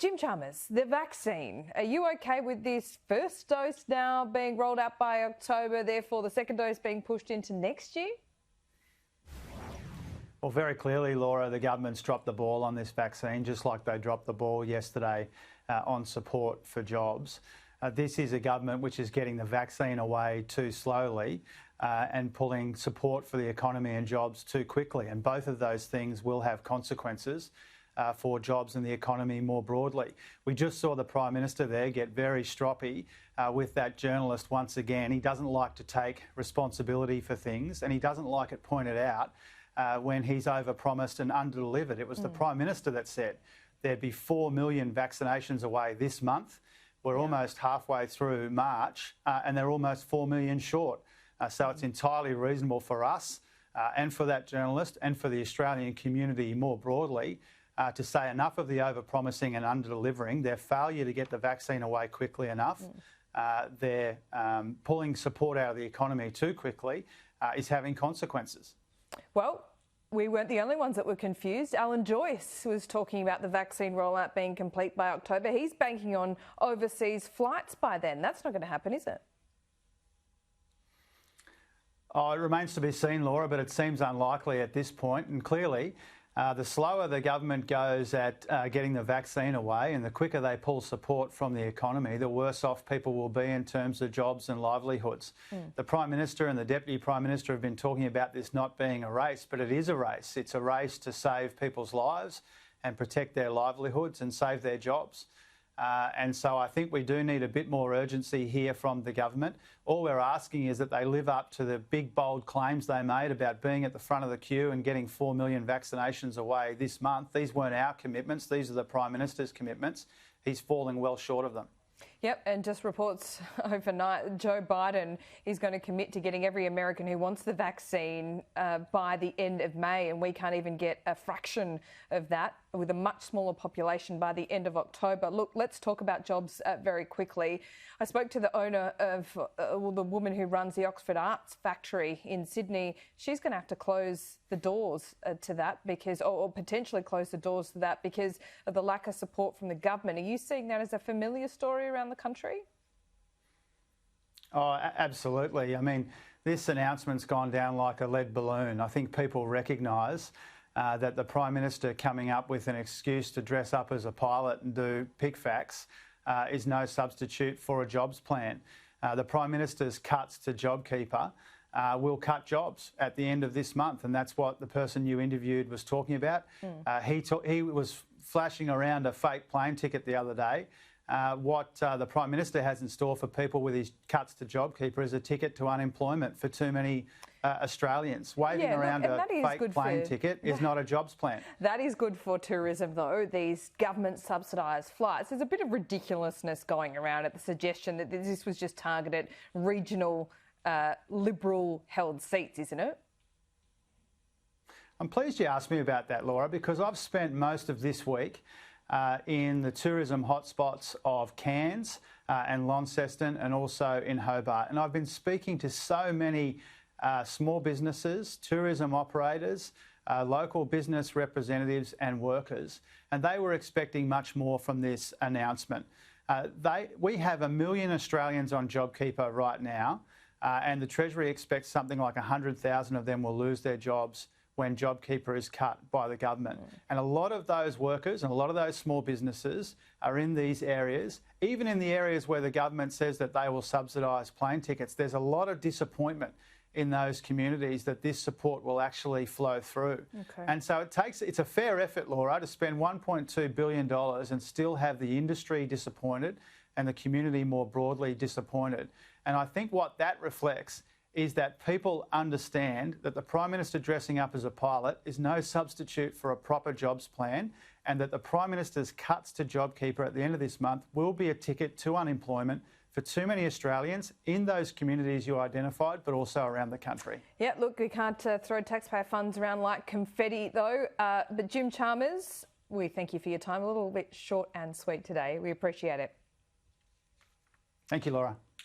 Jim Chalmers, the vaccine. Are you okay with this first dose now being rolled out by October, therefore the second dose being pushed into next year? Well, very clearly, Laura, the government's dropped the ball on this vaccine, just like they dropped the ball yesterday on support for jobs. This is a government which is getting the vaccine away too slowly and pulling support for the economy and jobs too quickly. And both of those things will have consequences for jobs and the economy more broadly. We just saw the Prime Minister there get very stroppy with that journalist once again. He doesn't like to take responsibility for things, and he doesn't like it pointed out when he's overpromised and underdelivered. It was the Prime Minister that said there'd be 4 million vaccinations away this month. We're almost halfway through March and they're almost 4 million short. So it's entirely reasonable for us and for that journalist and for the Australian community more broadly to say enough of the overpromising and underdelivering, their failure to get the vaccine away quickly enough, their pulling support out of the economy too quickly is having consequences. Well, we weren't the only ones that were confused. Alan Joyce was talking about the vaccine rollout being complete by October. He's banking on overseas flights by then. That's not going to happen, is it? Oh, it remains to be seen, Laura, but it seems unlikely at this point. And clearly, the slower the government goes at getting the vaccine away and the quicker they pull support from the economy, the worse off people will be in terms of jobs and livelihoods. The Prime Minister and the Deputy Prime Minister have been talking about this not being a race, but it is a race. It's a race to save people's lives and protect their livelihoods and save their jobs. And so I think we do need a bit more urgency here from the government. All we're asking is that they live up to the big, bold claims they made about being at the front of the queue and getting 4 million vaccinations away this month. These weren't our commitments. These are the Prime Minister's commitments. He's falling well short of them. Yep, and just reports overnight, Joe Biden is going to commit to getting every American who wants the vaccine by the end of May, and we can't even get a fraction of that with a much smaller population by the end of October. Look, let's talk about jobs very quickly. I spoke to the owner of, the woman who runs the Oxford Arts Factory in Sydney. She's going to have to close the doors to that because, or potentially close the doors to that because of the lack of support from the government. Are you seeing that as a familiar story around the country? Oh, absolutely. I mean, this announcement's gone down like a lead balloon. I think people recognise that the Prime Minister coming up with an excuse to dress up as a pilot and do pick-facts is no substitute for a jobs plan. The Prime Minister's cuts to JobKeeper will cut jobs at the end of this month, and that's what the person you interviewed was talking about. He was flashing around a fake plane ticket the other day. What the Prime Minister has in store for people with his cuts to JobKeeper is a ticket to unemployment for too many Australians. Waving around a fake plane ticket is not a jobs plan. That is good for tourism, though, these government subsidised flights. There's a bit of ridiculousness going around at the suggestion that this was just targeted regional Liberal-held seats, isn't it? I'm pleased you asked me about that, Laura, because I've spent most of this week in the tourism hotspots of Cairns and Launceston and also in Hobart. And I've been speaking to so many small businesses, tourism operators, local business representatives and workers, and they were expecting much more from this announcement. We have 1 million Australians on JobKeeper right now, and the Treasury expects something like 100,000 of them will lose their jobs when JobKeeper is cut by the government. And a lot of those workers and a lot of those small businesses are in these areas. Even in the areas where the government says that they will subsidise plane tickets, there's a lot of disappointment in those communities that this support will actually flow through. And so it's a fair effort, Laura, to spend $1.2 billion and still have the industry disappointed and the community more broadly disappointed. And I think what that reflects is that people understand that the Prime Minister dressing up as a pilot is no substitute for a proper jobs plan, and that the Prime Minister's cuts to JobKeeper at the end of this month will be a ticket to unemployment for too many Australians in those communities you identified, but also around the country. Yeah, look, we can't throw taxpayer funds around like confetti, though. But Jim Chalmers, we thank you for your time. A little bit short and sweet today. We appreciate it. Thank you, Laura.